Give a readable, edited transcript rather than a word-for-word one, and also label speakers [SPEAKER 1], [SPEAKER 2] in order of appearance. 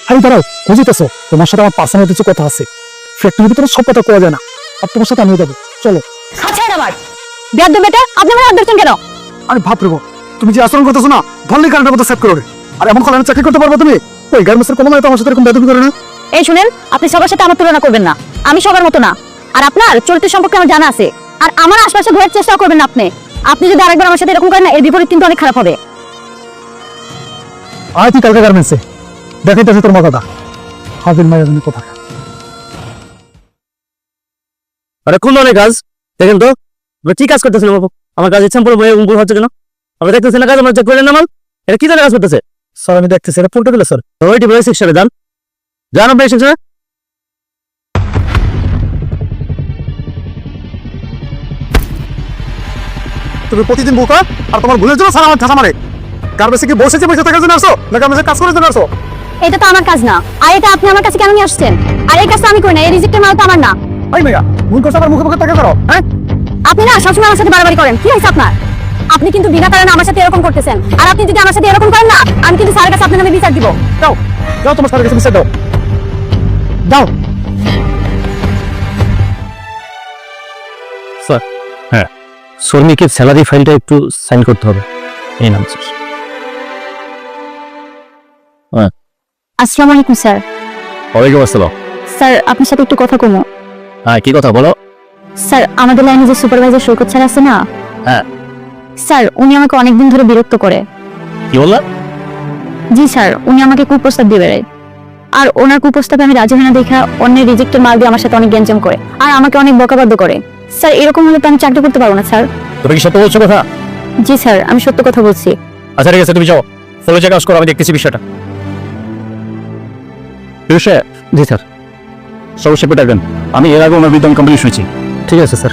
[SPEAKER 1] High দাঁড়াও, বুঝিতেছো তোমার সাথে আমার পার্সোনাল কিছু কথা আছে। ফ্যাক্টরির ভিতরে সব কথা কোয়া যায় না, আর তোমার সাথে আমিও যাবো, চলো।
[SPEAKER 2] আচ্ছা আমার বেয়াদ বেটা, আপনি আমার হাত ধরছেন কেন?
[SPEAKER 1] আরে বাপ রে বাপ, তুমি যে আচরণ করতেছো না, ধরলে কারেন্টের মতো সেট করে। আর এমন কলেজে চাকরি করতে পারবে তুমি? ওই গার্মেন্টসের কোনো মানে তো আমার সাথে এরকম বেদবি করে না।
[SPEAKER 2] এই শুনেন, আপনি সবার সাথে আমার তুলনা করবেন না, আমি সবার মতো না। আর আপনার চরিত্র সম্পর্কে আমার জানা আছে, আর আমার আশপাশে ঘোরার চেষ্টা করবেন না আপনি। আপনি যদি আরেকবার আমার সাথে এরকম করেন না, এর বিপরীত কিন্তু অনেক খারাপ হবে।
[SPEAKER 1] আয় তুই কালকে গার্মেন্টসে, দেখাইতেছি তোর মজাটা। হাজির মায়ের জন্য কথা।
[SPEAKER 3] আরে কোন ধরনের কাজ দেখেন তো, কি কাজ করতেছেন? আমার কাজ ইচ্ছা ভুল হচ্ছে কেন? আমরা দেখতেছেন না কাজ, আমরা চেক করলেন না মাল, এটা কি ধরনের কাজ করতেছে?
[SPEAKER 1] স্যার আমি দেখতেছি, এটা পুরোটা দিলে স্যার।
[SPEAKER 3] ওইটি বলে সেকশনে যান, যান আপনি সেকশনে।
[SPEAKER 1] তুমি প্রতিদিন বোকা, আর তোমার ভুলের জন্য স্যার আমার ঠাসা মারে। গার্মেন্টসে কি বসেছে পয়সা থাকার জন্য আসো, না গার্মেন্টসে কাজ করার জন্য আসো?
[SPEAKER 2] এটা তো আমার কাজ না, আর এটা আপনি আমার কাছে কেন নিয়ে আসছেন? আর এই কাজটা আমি করি না, এই রিজেক্টের মাল তো আমার না।
[SPEAKER 1] ওই মেয়া, ভুল করছো আবার মুখে মুখে টাকা করো, হ্যাঁ?
[SPEAKER 2] আপনি না সবসময় আমার সাথে বাড়াবাড়ি করেন, কি হয়েছে আপনার? আপনি কিন্তু বিনা কারণে আমার সাথে এরকম করতেছেন, আর আপনি যদি আমার সাথে এরকম করেন না, আমি কিন্তু স্যারের কাছে আপনার নামে বিচার দিব।
[SPEAKER 1] দাও দাও, তোমার স্যারের কাছে বিচার দাও, দাও।
[SPEAKER 3] স্যার, হ্যাঁ, শ্রমিকের স্যালারি ফাইলটা একটু সাইন করতে হবে। এই নাম স্যার। হ্যাঁ,
[SPEAKER 2] আসসালামু আলাইকুম স্যার।
[SPEAKER 3] ওয়ালাইকুম আসসালাম।
[SPEAKER 2] স্যার আপনার সাথে একটু কথা কমো।
[SPEAKER 3] হ্যাঁ, কি কথা বলো?
[SPEAKER 2] স্যার আমাদের লাইনে যে সুপারভাইজার সৈকত স্যার আছে না,
[SPEAKER 3] হ্যাঁ।
[SPEAKER 2] স্যার উনি আমাকে অনেকদিন ধরে বিরক্ত করে।
[SPEAKER 3] কি বললা?
[SPEAKER 2] জি স্যার, উনি আমাকে কুপ্রস্তাব দিয়ে বেড়ায়, আর ওনার কুপ্রস্তাবে আমি রাজি হই না দেখা অন্যের রিজেক্টের মাল দিয়ে আমার সাথে অনেক গ্যাঞ্জাম করে, আর আমাকে অনেক বকাবাদ্য করে। স্যার এরকম হলে তো আমি চাকরি করতে পারবো না স্যার।
[SPEAKER 3] তুমি কি সত্য বলছো কথা?
[SPEAKER 2] জি স্যার, আমি সত্য কথা বলছি।
[SPEAKER 3] আচ্ছা ঠিক আছে, তুমি যাও কলেজে কাজ করো, আমি দেখতেছি বিষয়টা। জি স্যার, সমস্যা পেটাবেন। আমি এর আগে ওনার বিদ্যমান কমপ্লিট শুনেছি।
[SPEAKER 1] ঠিক আছে স্যার।